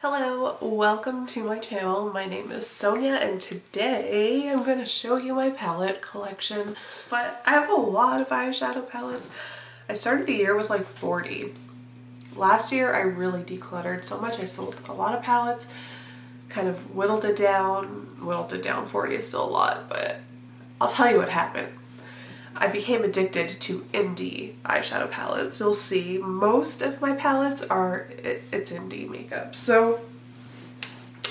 Hello, welcome to my channel. My name is Sonia and today I'm going to show you my palette collection. But I have a lot of eyeshadow palettes. I started the year with like 40. Last year I really decluttered so much. I sold a lot of palettes, kind of whittled it down. 40 is still a lot, but I'll tell you what happened. I became addicted to indie eyeshadow palettes. You'll see most of my palettes are, it's indie makeup. So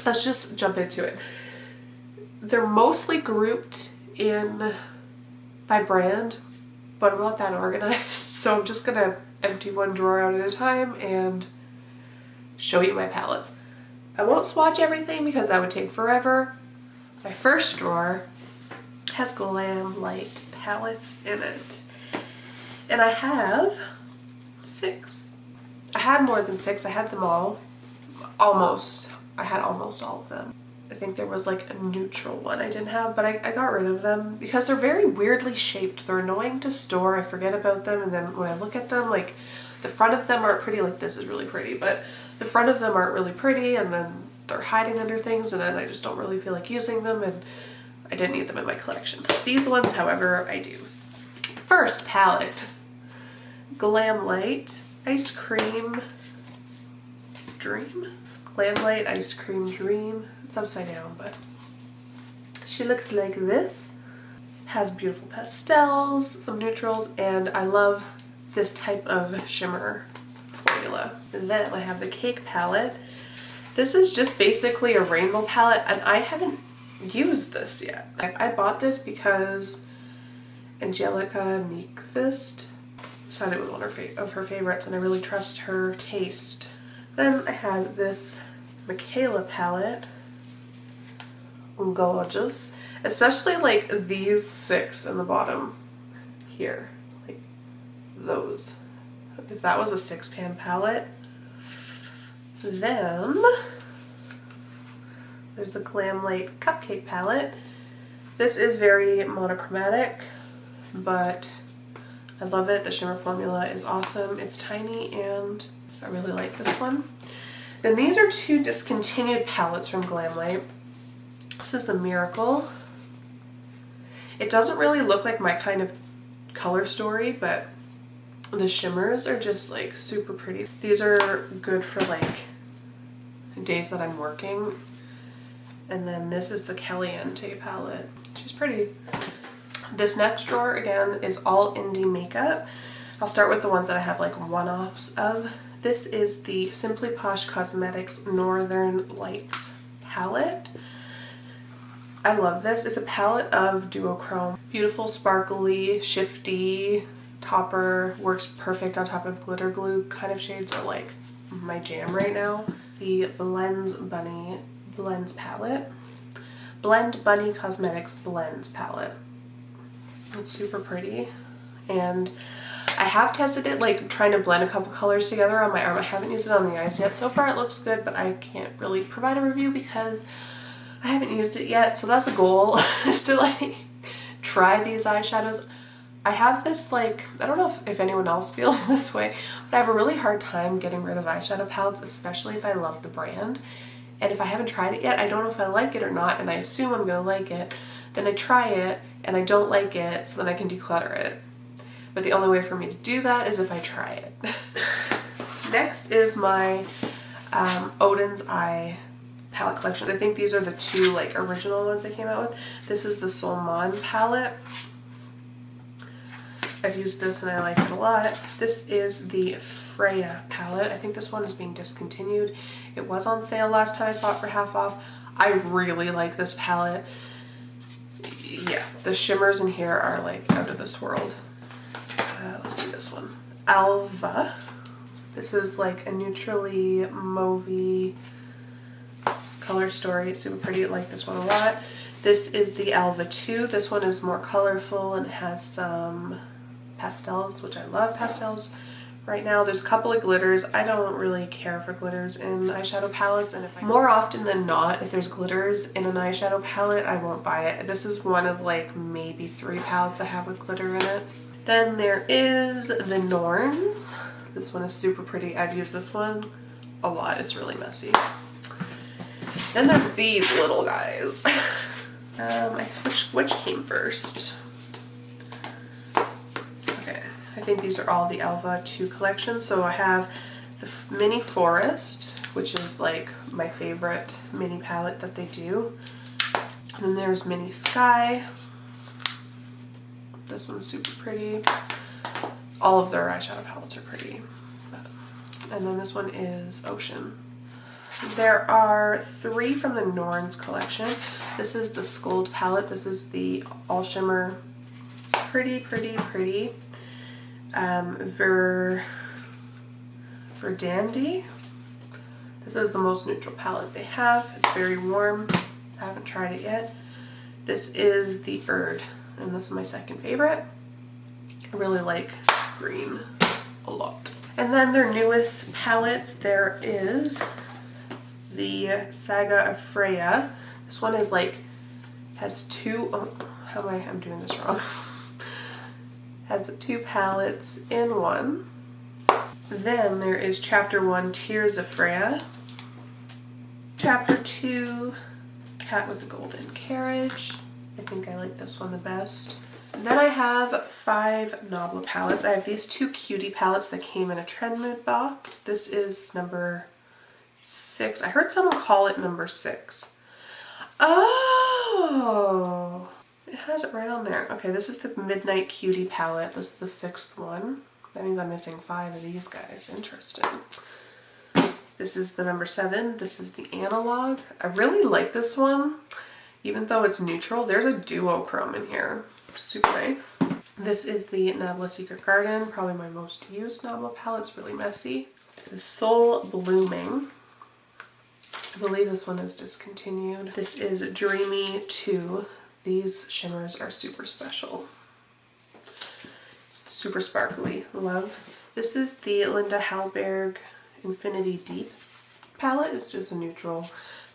let's just jump into it. They're mostly grouped in by brand, but I'm not that organized. So I'm just gonna empty one drawer out at a time and show you my palettes. I won't swatch everything because that would take forever. My first drawer has Glamlite palettes in it, and I have 6. I had more than 6. I had them all. I had almost all of them. I think there was like a neutral one I didn't have, but I got rid of them because they're very weirdly shaped. They're annoying to store. I forget about them, and then when I look at them, like the front of them aren't pretty. Like this is really pretty, but the front of them aren't really pretty, and then they're hiding under things, and then I just don't really feel like using them, and I didn't need them in my collection. These ones, however, I do. First palette, Glamlite Ice Cream Dream? Glamlite Ice Cream Dream. It's upside down, but she looks like this. Has beautiful pastels, some neutrals, and I love this type of shimmer formula. And then I have the Cake palette. This is just basically a rainbow palette, and I haven't used this yet. I bought this because Angelica Nyqvist said it was one of her favorites, and I really trust her taste. Then I have this Mikaela palette. Gorgeous. Especially like these 6 in the bottom here. Like those. If that was a 6-pan palette. Then there's the Glamlite Cupcake palette. This is very monochromatic, but I love it. The shimmer formula is awesome. It's tiny and I really like this one. Then these are 2 discontinued palettes from Glamlite. This is the Miracle. It doesn't really look like my kind of color story, but the shimmers are just like super pretty. These are good for like days that I'm working. And then this is the Kaliente palette. She's pretty. This next drawer, again, is all indie makeup. I'll start with the ones that I have like one-offs of. This is the Simply Posh Cosmetics Northern Lights palette. I love this. It's a palette of duochrome. Beautiful, sparkly, shifty topper. Works perfect on top of glitter glue. Kind of shades are like my jam right now. The Blends palette. Blend Bunny Cosmetics Blends palette. It's super pretty, and I have tested it like trying to blend a couple colors together on my arm. I haven't used it on the eyes yet. So far it looks good, but I can't really provide a review because I haven't used it yet. So that's a goal, is to like try these eyeshadows. I have this like, I don't know if anyone else feels this way, but I have a really hard time getting rid of eyeshadow palettes, especially if I love the brand. And if I haven't tried it yet, I don't know if I like it or not, and I assume I'm gonna like it. Then I try it, and I don't like it, so then I can declutter it. But the only way for me to do that is if I try it. Next is my Odin's Eye palette collection. I think these are the 2 like original ones they came out with. This is the Solmane palette. I've used this and I like it a lot. This is the Freja palette. I think this one is being discontinued. It was on sale last time I saw it for half off. I really like this palette. Yeah, the shimmers in here are like out of this world. Let's see this one. Alva. This is like a neutrally mauvey color story. It's super pretty. I like this one a lot. This is the Alva 2. This one is more colorful and has some pastels, which I love pastels right now. There's a couple of glitters. I don't really care for glitters in eyeshadow palettes, and more often than not, if there's glitters in an eyeshadow palette, I won't buy it. This is one of like maybe 3 palettes I have with glitter in it. Then there is the Norns. This one is super pretty. I've used this one a lot. It's really messy. Then there's these little guys. Which came first? Okay, I think these are all the Alva 2 collection. So I have the Mini Forest, which is like my favorite mini palette that they do. And then there's Mini Sky. This one's super pretty. All of their eyeshadow palettes are pretty. And then this one is Ocean. There are 3 from the Norn's collection. This is the Skuld palette. This is the all shimmer, pretty. Verdandi. This is the most neutral palette they have. It's very warm. I haven't tried it yet. This is the Erd, and this is my second favorite. I really like green a lot. And then their newest palettes, there is the Saga of Freja. This one is like, has 2, I'm doing this wrong. Has 2 palettes in one. Then there is Chapter 1, Tears of Freja. Chapter 2, Cat with the Golden Carriage. I think I like this one the best. And then I have 5 Nabla palettes. I have these 2 Cutie palettes that came in a Trend Mood box. This is number 6. I heard someone call it number 6. Oh, it has it right on there. Okay, this is the Midnight Cutie palette. This is the 6th one. That means I'm missing 5 of these guys. Interesting. This is the number 7. This is the Analogue. I really like this one. Even though it's neutral, there's a duochrome in here. Super nice. This is the Nabla Secret Garden. Probably my most used Nabla palette. It's really messy. This is Soul Blooming. I believe this one is discontinued. This is Dreamy 2. These shimmers are super special. Super sparkly. Love. This is the Linda Hallberg Infinity Deep palette. It's just a neutral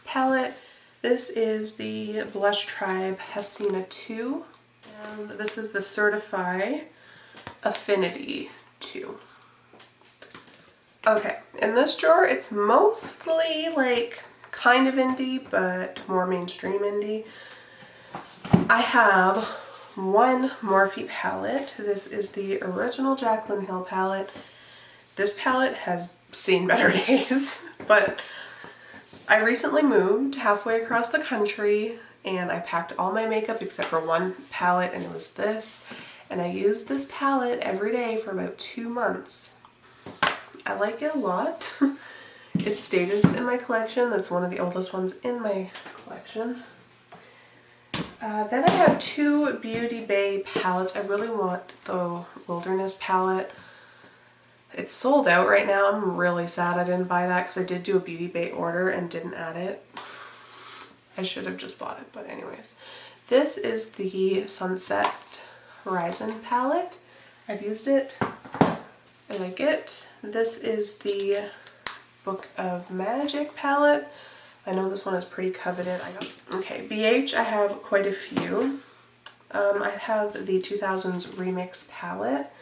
palette. This is the Blush Tribe Hasina 2. And this is the Certify Affinity 2. Okay, in this drawer, it's mostly like kind of indie, but more mainstream indie. I have one Morphe palette. This is the original Jaclyn Hill palette. This palette has seen better days, but I recently moved halfway across the country and I packed all my makeup except for one palette, and it was this. And I used this palette every day for about 2 months. I like it a lot. It stated it's in my collection. That's one of the oldest ones in my collection. Then I have 2 Beauty Bay palettes. I really want the Wilderness palette. It's sold out right now. I'm really sad I didn't buy that because I did do a Beauty Bay order and didn't add it. I should have just bought it, but anyways. This is the Sunset Horizon palette. I've used it. I like it. This is the Book of Magic palette. I know this one is pretty coveted. Okay, BH, I have quite a few. I have the 2000s Remix palette.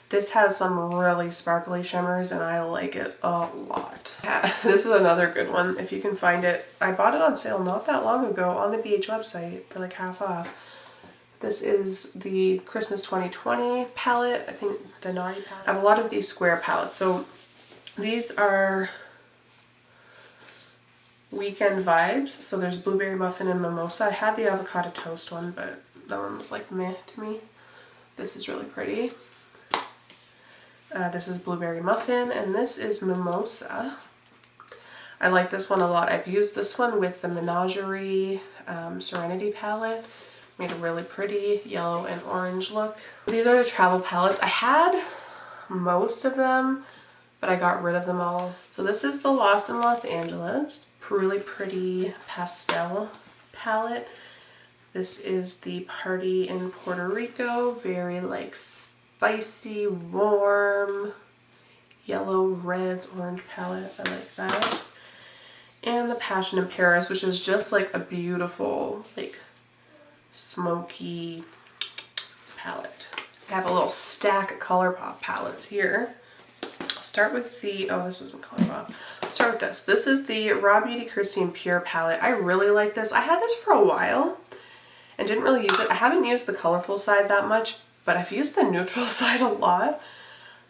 This has some really sparkly shimmers and I like it a lot. Yeah, this is another good one if you can find it. I bought it on sale not that long ago on the BH website for like half off. This is the Christmas 2020 palette. I think the Naughty palette. I have a lot of these square palettes. So these are Weekend Vibes. So there's Blueberry Muffin and Mimosa. I had the Avocado Toast one, but that one was like meh to me. This is really pretty. This is Blueberry Muffin, and this is Mimosa. I like this one a lot. I've used this one with the Menagerie Serenity palette. Made a really pretty yellow and orange look. These are the travel palettes. I had most of them, but I got rid of them all. So this is the Lost in Los Angeles. Really pretty pastel palette. This is the Party in Puerto Rico. Very like spicy, warm, yellow, reds, orange palette. I like that. And the Passion in Paris, which is just like a beautiful, like smoky palette. I have a little stack of Colourpop palettes here. I'll start with the, oh, this isn't Colourpop. I'll let's start with this. This is the Raw Beauty Christine Pure palette. I really like this. I had this for a while and didn't really use it. I haven't used the colorful side that much, but I've used the neutral side a lot.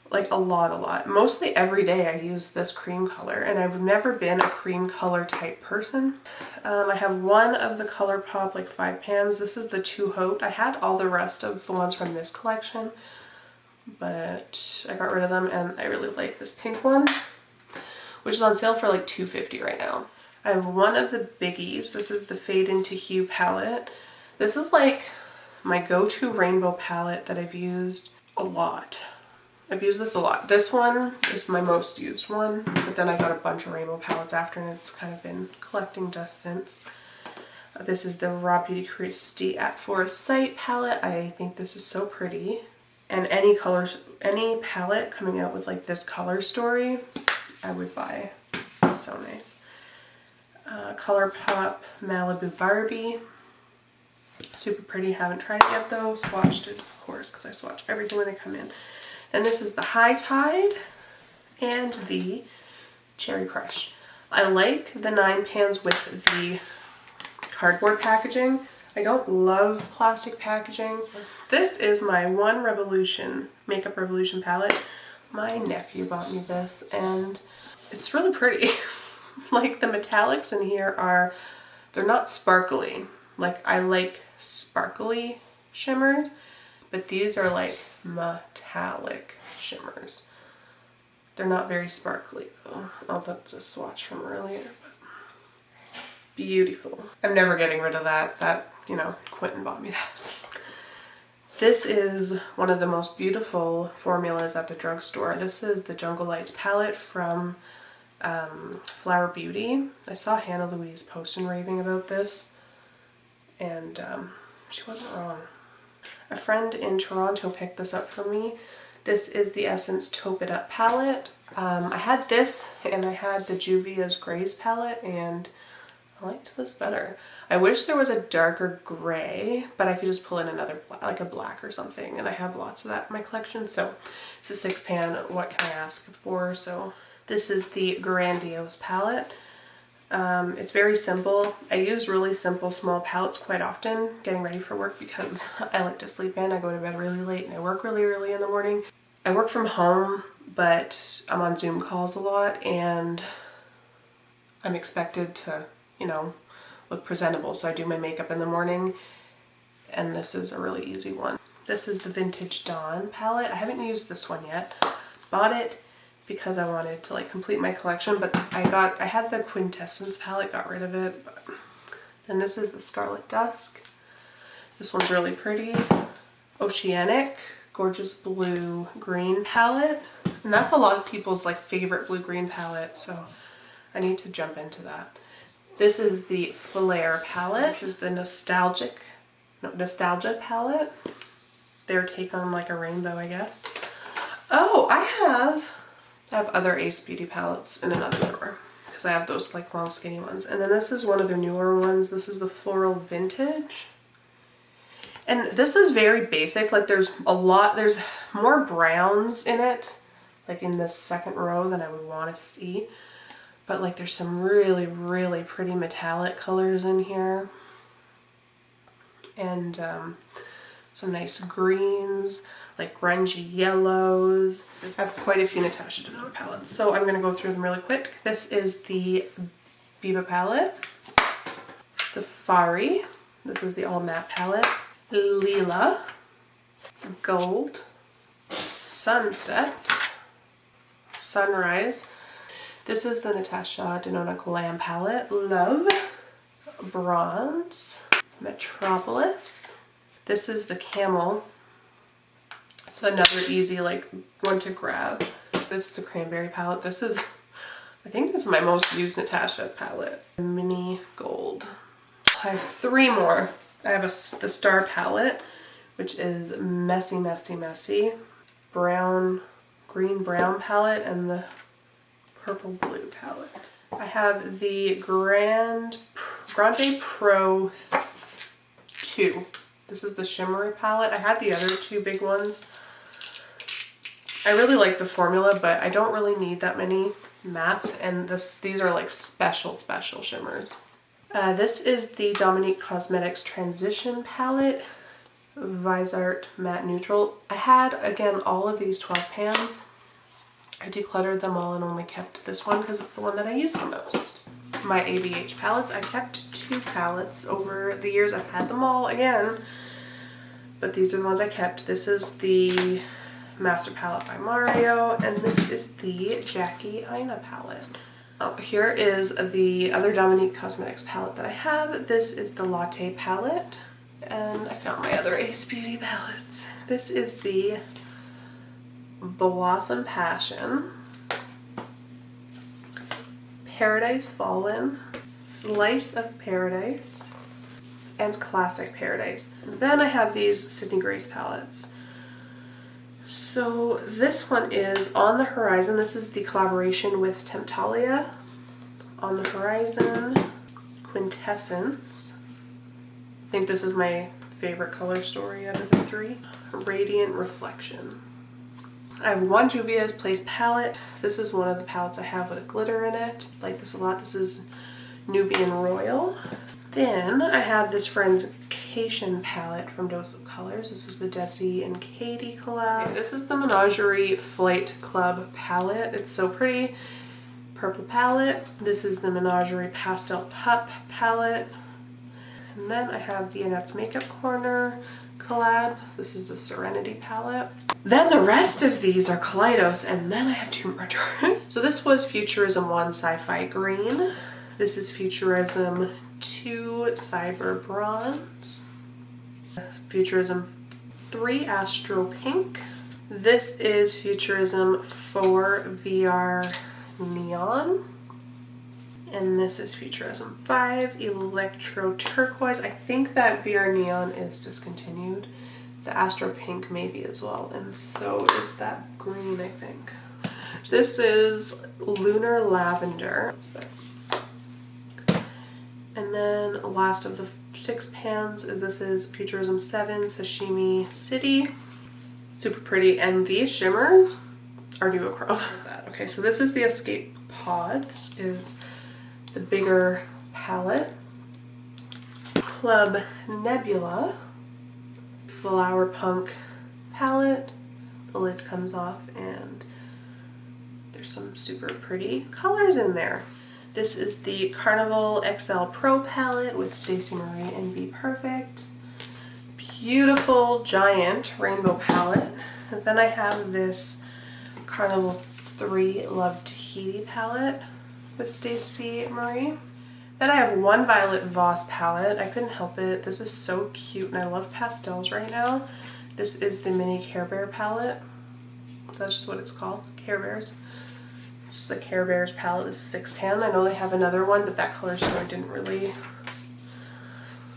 Like a lot. Mostly every day I use this cream color, and I've never been a cream color type person. I have one of the Colourpop like 5 pans. This is the Too Haute. I had all the rest of the ones from this collection, but I got rid of them, and I really like this pink one, which is on sale for like $2.50 right now. I have one of the biggies. This is the Fade Into Hue palette. This is like my go-to rainbow palette that I've used a lot. I've used this a lot. This one is my most used one, but then I got a bunch of rainbow palettes after, and it's kind of been collecting dust since. This is the Raw Beauty Christie at Forest Sight palette. I think this is so pretty. And any colors, any palette coming out with like this color story, I would buy. It's so nice. Colourpop Malibu Barbie. Super pretty. Haven't tried it yet though. Swatched it, of course, because I swatch everything when they come in. And this is the High Tide and the Cherry Crush. I like the 9 pans with the cardboard packaging. I don't love plastic packaging. This is my One Revolution Makeup Revolution palette. My nephew bought me this, and it's really pretty. Like the metallics in here are, they're not sparkly. Like I like sparkly shimmers, but these are like metallic shimmers. They're not very sparkly though. Oh, that's a swatch from earlier, but beautiful. I'm never getting rid of that. That, you know, Quentin bought me that. This is one of the most beautiful formulas at the drugstore. This is the Jungle Lights palette from Flower Beauty. I saw Hannah Louise post and raving about this, and she wasn't wrong. A friend in Toronto picked this up for me. This is the Essence Taupe It Up palette. I had this, and I had the Juvia's Grace palette, and I liked this better. I wish there was a darker gray, but I could just pull in another, like a black or something, and I have lots of that in my collection, so it's a 6 pan, what can I ask for? So this is the Grandiose palette. It's very simple. I use really simple small palettes quite often getting ready for work because I like to sleep in. I go to bed really late and I work really early in the morning. I work from home, but I'm on Zoom calls a lot, and I'm expected to, you know, look presentable. So I do my makeup in the morning, and this is a really easy one. This is the Vintage Dawn palette. I haven't used this one yet. Bought it because I wanted to like complete my collection, but I had the Quintessence palette, got rid of it. But then this is the Scarlet Dusk. This one's really pretty. Oceanic, gorgeous blue green palette. And that's a lot of people's like favorite blue green palette, so I need to jump into that. This is the Flare palette. This is the Nostalgia palette. Their take on like a rainbow, I guess. Oh, I have other Ace Beauty palettes in another drawer because I have those like long skinny ones. And then this is one of their newer ones. This is the Floral Vintage. And this is very basic. Like there's more browns in it, like in this second row, than I would want to see. But like there's some really, really pretty metallic colors in here. And some nice greens, like grungy yellows. I have quite a few Natasha Denona palettes, so I'm going to go through them really quick. This is the Biba palette. Safari. This is the All Matte palette. Lila. Gold. Sunset. Sunrise. This is the Natasha Denona Glam palette. Love. Bronze. Metropolis. This is the Camel. It's another easy like one to grab. This is a Cranberry palette. This is, I think this is my most used Natasha palette. Mini Gold. I have 3 more. I have the Star palette, which is Messy, Messy, Messy. Brown, green brown palette, and the purple blue palette. I have the Grande Pro 2. This is the shimmery palette. I had the other 2 big ones. I really like the formula, but I don't really need that many mattes, and these are like special shimmers. This is the Dominique Cosmetics Transition Palette, Visart Matte Neutral. I had, again, all of these 12 pans. I decluttered them all and only kept this one because it's the one that I use the most. My ABH palettes, I kept 2 palettes over the years. I've had them all again, but these are the ones I kept. This is the Master Palette by Mario, and this is the Jackie Aina palette. Oh, here is the other Dominique Cosmetics palette that I have. This is the Latte palette, and I found my other Ace Beauty palettes. This is the Blossom Passion, Paradise Fallen, Slice of Paradise, and Classic Paradise. Then I have these Sydney Grace palettes. So this one is On the Horizon. This is the collaboration with Temptalia. On the Horizon, Quintessence. I think this is my favorite color story out of the 3. Radiant Reflection. I have one Juvia's Place palette. This is one of the palettes I have with glitter in it. I like this a lot. This is Nubian Royal. Then I have this Friends Cation palette from Dose of Colors. This was the Desi and Katie collab. Okay, this is the Menagerie Flight Club palette. It's so pretty. Purple palette. This is the Menagerie Pastel Pup palette. And then I have the Annette's Makeup Corner collab. This is the Serenity palette. Then the rest of these are Kaleidos, and then I have 2 more jars. So this was Futurism 1 Sci-Fi Green. This is Futurism 2 Cyber Bronze. Futurism 3 Astro Pink. This is Futurism 4 VR Neon. And this is Futurism 5 Electro Turquoise. I think that VR Neon is discontinued. The Astro Pink maybe as well, and so is that green, I think. This is Lunar Lavender. And then last of the 6 pans, this is Futurism 7 Sashimi City. Super pretty, and these shimmers are duochrome. Okay, so this is the Escape Pod. This is the bigger palette. Club Nebula Flower Punk palette. The lid comes off and there's some super pretty colors in there. This is the Carnival XL Pro palette with Stacey Marie and Be Perfect. Beautiful giant rainbow palette. And then I have this Carnival 3 Love Tahiti palette with Stacey Marie. Then I have one Violet Voss palette. I couldn't help it. This is so cute and I love pastels right now. This is the Mini Care Bear palette. That's just what it's called, Care Bears. Just the Care Bears palette is 6 pan. I know they have another one, but that color story didn't really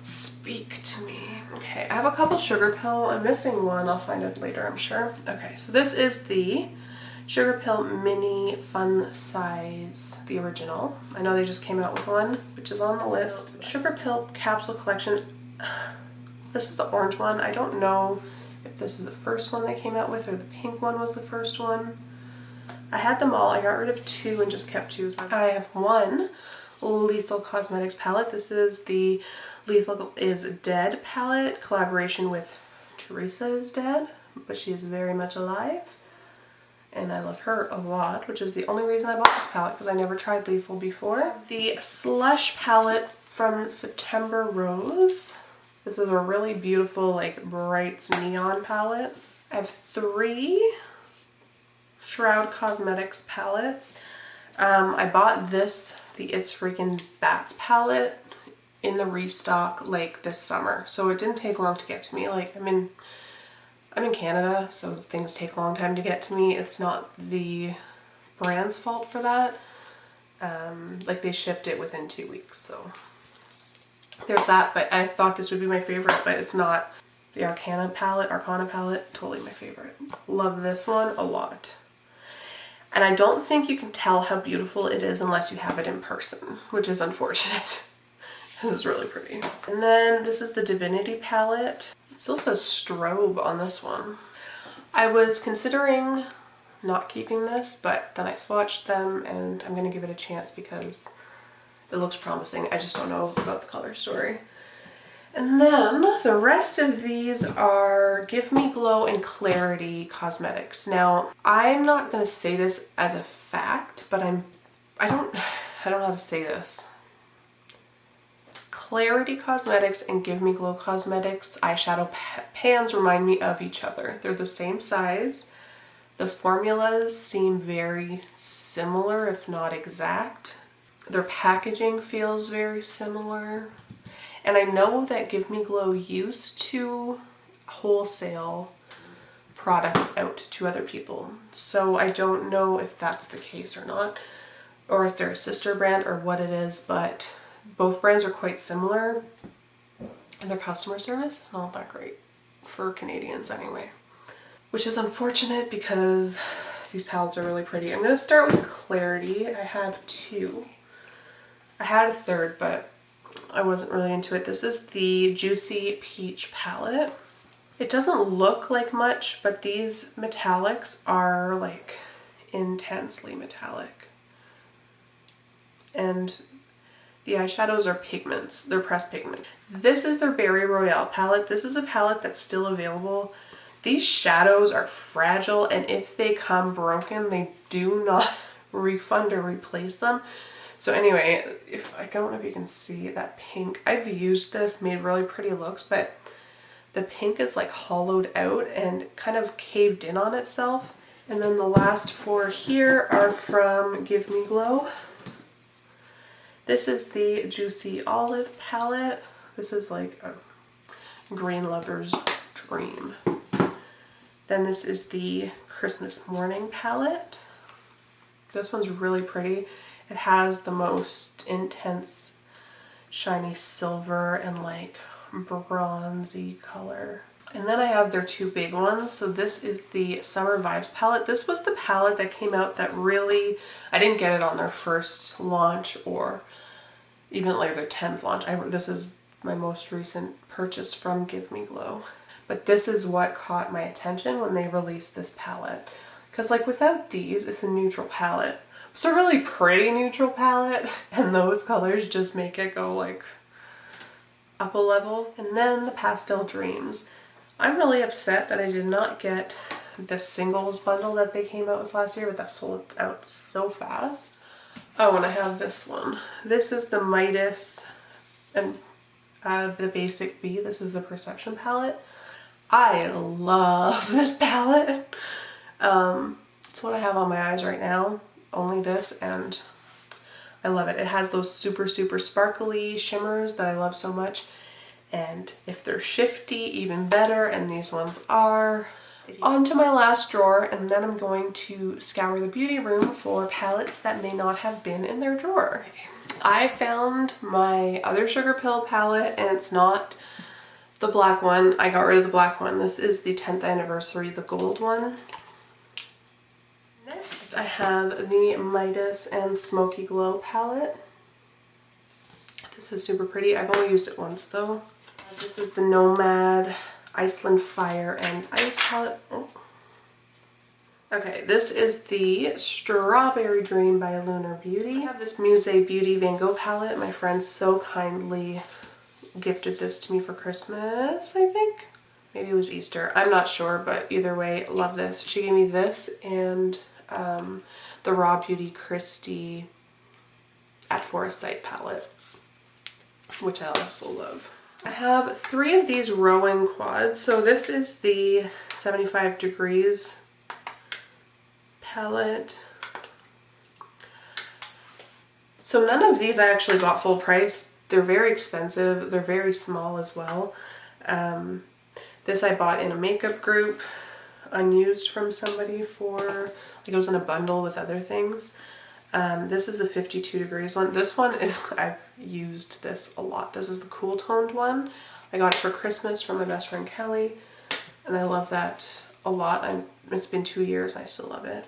speak to me. Okay, I have a couple Sugar Pill. I'm missing one. I'll find it later, I'm sure. Okay, so this is the Sugar Pill Mini Fun Size, the original. I know they just came out with one, which is on the list. Sugar Pill Capsule Collection. This is the orange one. I don't know if this is the first one they came out with or the pink one was the first one. I had them all. I got rid of 2 and just kept 2. So I have one Lethal Cosmetics palette. This is the Lethal is Dead palette, collaboration with Teresa is Dead, but she is very much alive. And I love her a lot, which is the only reason I bought this palette because I never tried Lethal before. The Slush palette from September Rose. This is a really beautiful, like, brights neon palette. I have 3 Shroud Cosmetics palettes. I bought this, the It's Freaking Bats palette, in the restock like this summer, so it didn't take long to get to me. Like, I'm in Canada, so things take a long time to get to me. It's not the brand's fault for that. Like, they shipped it within 2 weeks, so there's that. But I thought this would be my favorite, but it's not. The Arcana palette, totally my favorite. Love this one a lot. And I don't think you can tell how beautiful it is unless you have it in person, which is unfortunate. This is really pretty. And then this is the Divinity palette. It still says strobe on this one. I was considering not keeping this, but then I swatched them and I'm gonna give it a chance because it looks promising. I just don't know about the color story. And then the rest of these are Give Me Glow and Clarity Cosmetics. Now, I'm not gonna say this as a fact, but I don't know how to say this. Clarity Cosmetics and Give Me Glow Cosmetics eyeshadow pans remind me of each other. They're the same size. The formulas seem very similar, if not exact. Their packaging feels very similar. And I know that Give Me Glow used to wholesale products out to other people. So I don't know if that's the case or not, or if they're a sister brand or what it is, but both brands are quite similar and their customer service is not that great for Canadians anyway, which is unfortunate because these palettes are really pretty. I'm going to start with Clarity. I have two. I had a third, but I wasn't really into it. This is the Juicy Peach palette. It doesn't look like much, but these metallics are like intensely metallic. And the eyeshadows are pigments. They're pressed pigment. This is their Berry Royale palette. This is a palette that's still available. These shadows are fragile, and if they come broken, they do not refund or replace them. So anyway, I don't know if you can see that pink. I've used this, made really pretty looks, but the pink is like hollowed out and kind of caved in on itself. And then the last four here are from Give Me Glow. This is the Juicy Olive palette. This is like a green lover's dream. Then this is the Christmas Morning palette. This one's really pretty. It has the most intense shiny silver and like bronzy color. And then I have their two big ones. So this is the Summer Vibes palette. This was the palette that came out that really, I didn't get it on their first launch or even like their 10th launch. This is my most recent purchase from Give Me Glow. But this is what caught my attention when they released this palette. Because like without these, it's a neutral palette. It's a really pretty neutral palette, and those colors just make it go like up a level. And then the Pastel Dreams. I'm really upset that I did not get the singles bundle that they came out with last year, but that sold out so fast. Oh, and I have this one. This is the Midas and the Basic B. This is the Perception palette. I love this palette. It's what I have on my eyes right now. Only this, and I love it. It has those super sparkly shimmers that I love so much, and if they're shifty, even better, and these ones are. On to my last drawer, and then I'm going to scour the beauty room for palettes that may not have been in their drawer. I found my other Sugar Pill palette, and it's not the black one. I got rid of the black one. This is the 10th anniversary, the gold one. Next, I have the Midas and Smoky Glow palette. This is super pretty. I've only used it once though. This is the Nomad Iceland Fire and Ice palette. Oh. Okay, this is the Strawberry Dream by Lunar Beauty. I have this Musée Beauty Van Gogh palette. My friend so kindly gifted this to me for Christmas, I think. Maybe it was Easter. I'm not sure, but either way, love this. She gave me this and the Raw Beauty Christie at Foresight palette, which I also love. I have 3 of these Rowan quads. So this is the 75 Degrees palette. So none of these I actually got full price. They're very expensive. They're very small as well. This I bought in a makeup group, unused from somebody for, like it was in a bundle with other things. This is a 52 Degrees one. This one is, I've used this a lot. This is the cool toned one. I got it for Christmas from my best friend Kelly, and I love that a lot. It's been 2 years and I still love it.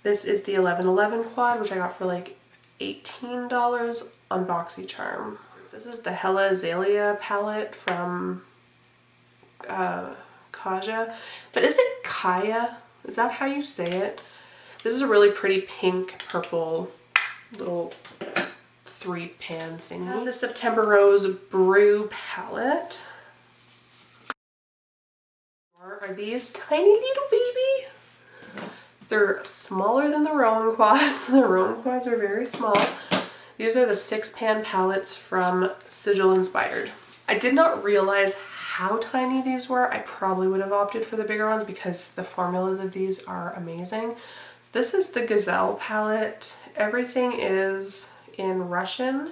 This is the 1111 quad, which I got for like $18 on BoxyCharm. This is the Hella Azalea palette from Kaja. But is it Kaya? Is that how you say it? This is a really pretty pink, purple little 3-pan thingy. The September Rose Brew palette. Are these tiny little baby? They're smaller than the Rowan Quads. The Rowan Quads are very small. These are the 6-pan palettes from Sigil Inspired. I did not realize how tiny these were. I probably would have opted for the bigger ones because the formulas of these are amazing. This is the Gazelle palette. Everything is in Russian,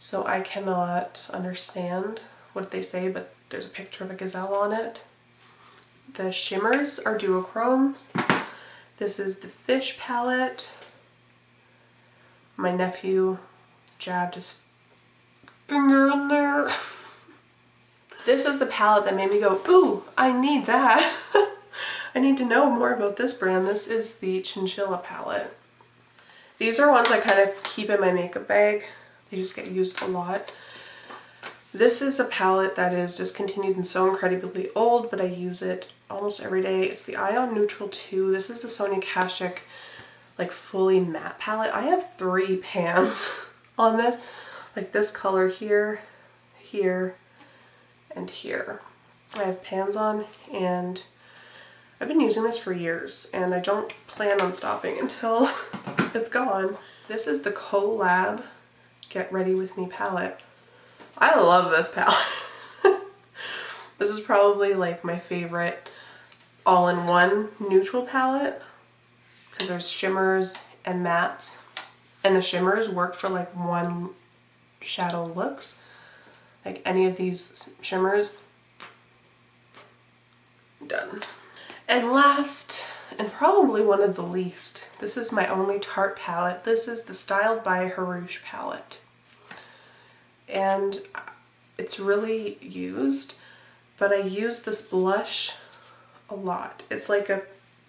so I cannot understand what they say, but there's a picture of a gazelle on it. The shimmers are duochromes. This is the Fish palette. My nephew jabbed his finger in there. This is the palette that made me go, ooh, I need that. I need to know more about this brand. This is the Chinchilla palette. These are ones I kind of keep in my makeup bag. They just get used a lot. This is a palette that is discontinued and so incredibly old, but I use it almost every day. It's the Ion Neutral 2. This is the Sonia Kashuk like fully matte palette. I have 3 pans on this. Like this color here, here, and here. I have pans on, and I've been using this for years, and I don't plan on stopping until it's gone. This is the Collab Get Ready With Me palette. I love this palette. This is probably like my favorite all-in-one neutral palette because there's shimmers and mattes, and the shimmers work for like one shadow looks. Like any of these shimmers, done. And last, and probably one of the least, this is my only Tarte palette. This is the Styled by Harouche palette. And it's really used, but I use this blush a lot. It's like a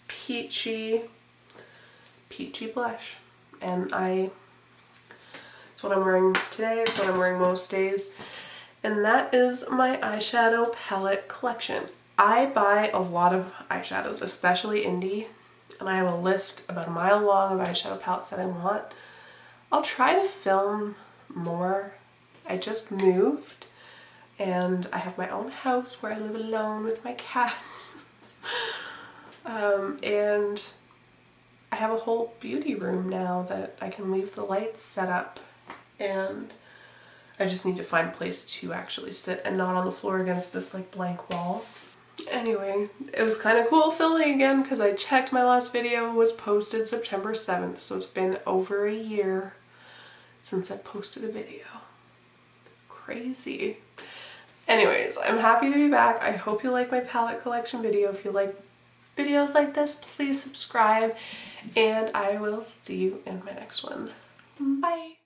peachy blush. And it's what I'm wearing today, it's what I'm wearing most days. And that is my eyeshadow palette collection. I buy a lot of eyeshadows, especially indie, and I have a list about a mile long of eyeshadow palettes that I want. I'll try to film more. I just moved and I have my own house where I live alone with my cats. And I have a whole beauty room now that I can leave the lights set up, and I just need to find a place to actually sit and not on the floor against this like blank wall. Anyway, it was kind of cool filming again because I checked my last video was posted September 7th, so it's been over a year since I posted a video. Crazy. Anyways, I'm happy to be back. I hope you like my palette collection video. If you like videos like this, please subscribe, and I will see you in my next one. Bye!